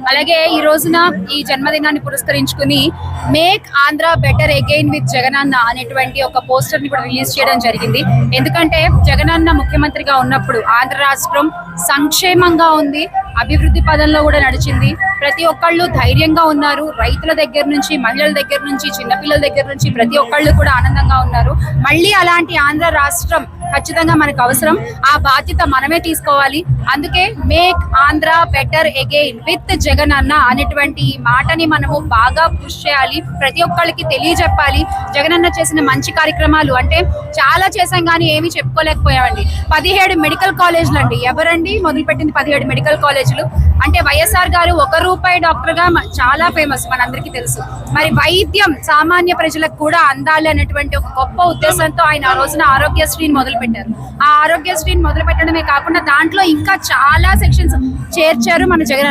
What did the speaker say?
అలాగే ఈ రోజున ఈ జన్మదినాన్ని పురస్కరించుకుని make Andhra better again with Jagananna అనేటువంటి ఒక పోస్టర్ ని కూడా రిలీజ్ చేయడం జరిగింది. ఎందుకంటే జగనన్న ముఖ్యమంత్రిగా ఉన్నప్పుడు ఆంధ్ర రాష్ట్రం సంక్షేమంగా ఉంది, అభివృద్ధి పదంలో కూడా నడిచింది. ప్రతి ఒక్కళ్ళు ధైర్యంగా ఉన్నారు. రైతుల దగ్గర నుంచి, మహిళల దగ్గర నుంచి, చిన్నపిల్లల దగ్గర నుంచి ప్రతి ఒక్కళ్ళు కూడా ఆనందంగా ఉన్నారు. మళ్ళీ అలాంటి ఆంధ్ర రాష్ట్రం ఖచ్చితంగా మనకు అవసరం. ఆ బాధ్యత మనమే తీసుకోవాలి. అందుకే make Andhra better again with Jagan అన్న అనేటువంటి మాటని మనము బాగా పుష్ చేయాలి, ప్రతి ఒక్కళ్ళకి తెలియజెప్పాలి. జగనన్న చేసిన మంచి కార్యక్రమాలు అంటే చాలా చేశాం కానీ ఏమీ చెప్పుకోలేకపోయామండి. 17 మెడికల్ కాలేజీలు అండి. ఎవరండి మొదలుపెట్టింది 17 మెడికల్ కాలేజీలు? అంటే వైఎస్ఆర్ గారు ₹1 డాక్టర్ గా చాలా ఫేమస్, మనందరికీ తెలుసు. మరి వైద్యం సామాన్య ప్రజలకు కూడా అందాలి అనేటువంటి ఒక గొప్ప ఉద్దేశంతో ఆయన ఆ రోజున ఆరోగ్యశ్రీని మొదలుపెట్టారు. ఆ ఆరోగ్యశ్రీని మొదలు పెట్టడమే కాకుండా దాంట్లో ఇంకా చాలా సెక్షన్స్ చేర్చారు మన జగన్.